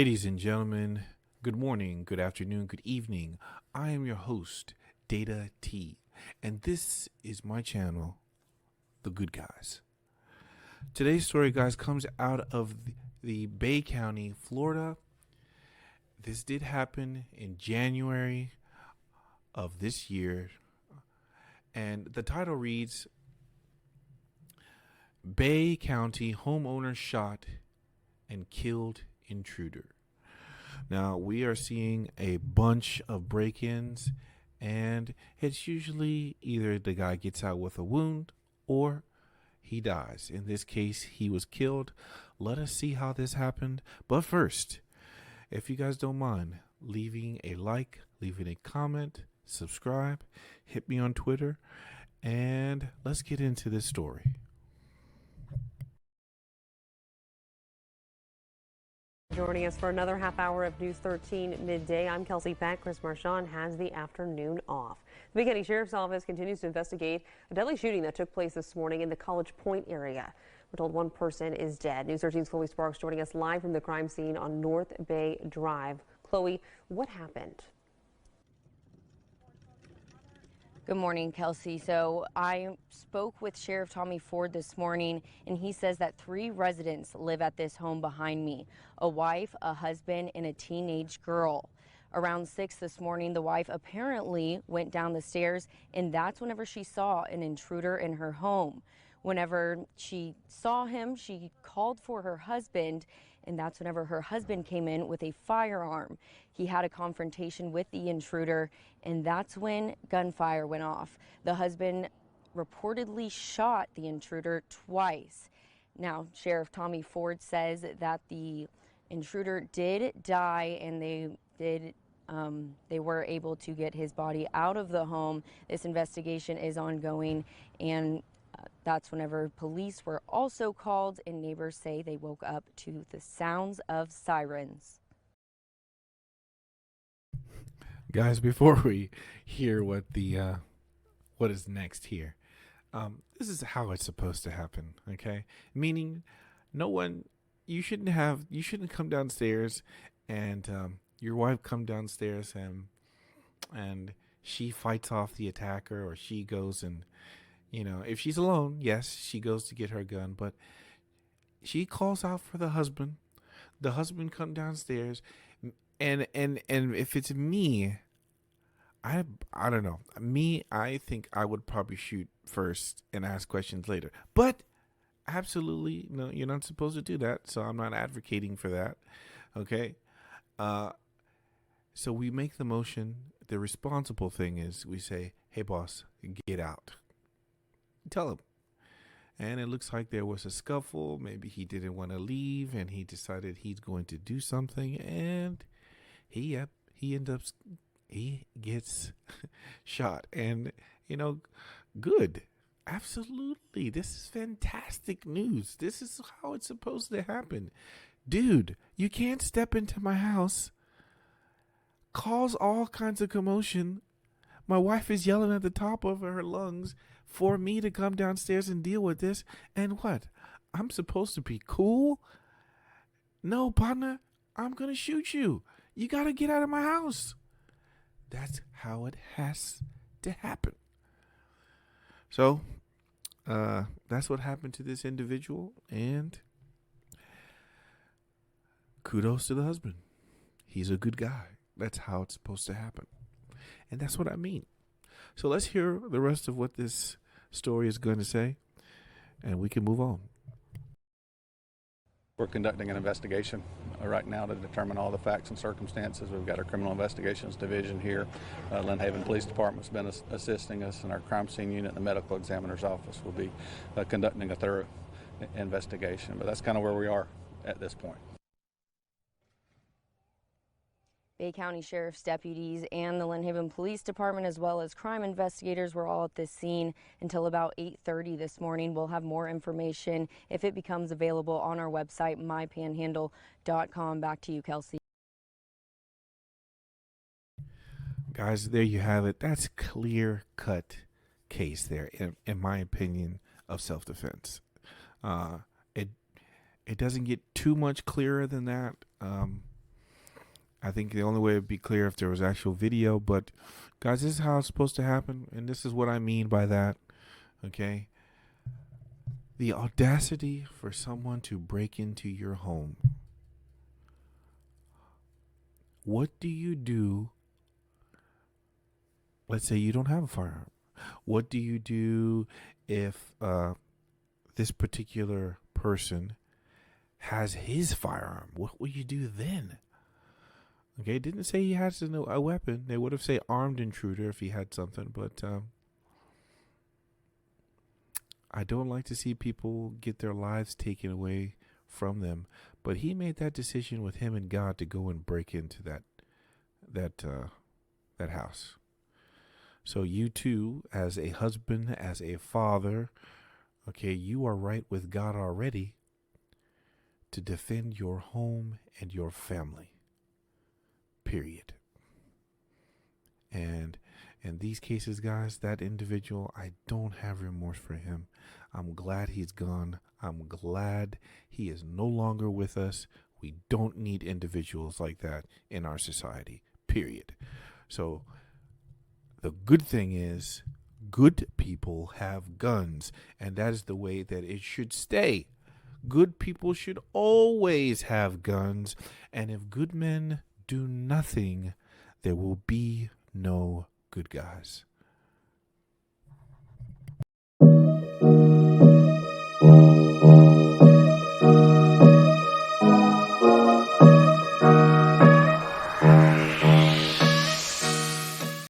Ladies and gentlemen, good morning, good afternoon, good evening. I am your host, Data T, and this is my channel, The Good Guys. Today's story, guys, comes out of the Bay County, Florida. This did happen in January of this year, and the title reads, Bay County homeowner shot and killed intruder. Now, we are seeing a bunch of break-ins, and it's usually either the guy gets out with a wound or he dies. In this case, he was killed. Let us see how this happened. But first, if you guys don't mind, leaving a like, leaving a comment, subscribe, hit me on Twitter, and let's get into this story. Joining us for another half hour of News 13 midday. I'm Kelsey Peck. Chris Marchand has the afternoon off. The Bay County Sheriff's Office continues to investigate a deadly shooting that took place this morning in the College Point area. We're told one person is dead. News 13's Chloe Sparks joining us live from the crime scene on North Bay Drive. Chloe, what happened? Good morning, Kelsey. So I spoke with Sheriff Tommy Ford this morning, and he says that 3 residents live at this home behind me: a wife, a husband, and a teenage girl. Around 6 this morning, the wife apparently went down the stairs, and that's whenever she saw an intruder in her home. Whenever she saw him, she called for her husband, and that's whenever her husband came in with a firearm. He had a confrontation with the intruder, and that's when gunfire went off. The husband reportedly shot the intruder twice. Now, Sheriff Tommy Ford says that the intruder did die, and they were able to get his body out of the home. This investigation is ongoing, and that's whenever police were also called, and neighbors say they woke up to the sounds of sirens. Guys, before we hear what is next here, this is how it's supposed to happen, okay? Meaning, you shouldn't come downstairs and your wife come downstairs and she fights off the attacker, or she goes and, if she's alone, yes, she goes to get her gun, but she calls out for the husband. The husband come downstairs, and if it's me, I don't know. I think I would probably shoot first and ask questions later. But absolutely, no, you're not supposed to do that, so I'm not advocating for that. Okay? So we make the motion. The responsible thing is we say, "Hey boss, get out." Tell him. And it looks like there was a scuffle. Maybe he didn't want to leave, and he decided he's going to do something, and he gets shot. And good. Absolutely. This is fantastic news. This is how it's supposed to happen. Dude, you can't step into my house, cause all kinds of commotion. My wife is yelling at the top of her lungs for me to come downstairs and deal with this. And what? I'm supposed to be cool? No, partner, I'm going to shoot you. You got to get out of my house. That's how it has to happen. So, that's what happened to this individual. And kudos to the husband. He's a good guy. That's how it's supposed to happen. And that's what I mean. So let's hear the rest of what this story is going to say, and we can move on. We're conducting an investigation right now to determine all the facts and circumstances. We've got our Criminal Investigations Division here. Lynn Haven Police Department's been assisting us, and our Crime Scene Unit and the Medical Examiner's Office will be conducting a thorough investigation. But that's kind of where we are at this point. Bay County Sheriff's deputies and the Lynn Haven Police Department, as well as crime investigators, were all at this scene until about 8:30 this morning. We'll have more information if it becomes available on our website, mypanhandle.com. Back to you, Kelsey. Guys, there you have it. That's clear-cut case there, in my opinion, of self-defense. It doesn't get too much clearer than that. I think the only way it would be clear if there was actual video. But guys, this is how it's supposed to happen, and this is what I mean by that. Okay, the audacity for someone to break into your home. What do you do? Let's say you don't have a firearm. What do you do if this particular person has his firearm? What will you do then? Okay, it didn't say he has a weapon. They would have said armed intruder if he had something, but I don't like to see people get their lives taken away from them. But he made that decision with him and God to go and break into that house. So you too, as a husband, as a father, okay, you are right with God already to defend your home and your family. Period. And in these cases, guys, that individual, I don't have remorse for him. I'm glad he's gone. I'm glad he is no longer with us. We don't need individuals like that in our society. Period. So the good thing is, good people have guns, and that is the way that it should stay. Good people should always have guns, and if good men do nothing, there will be no good guys.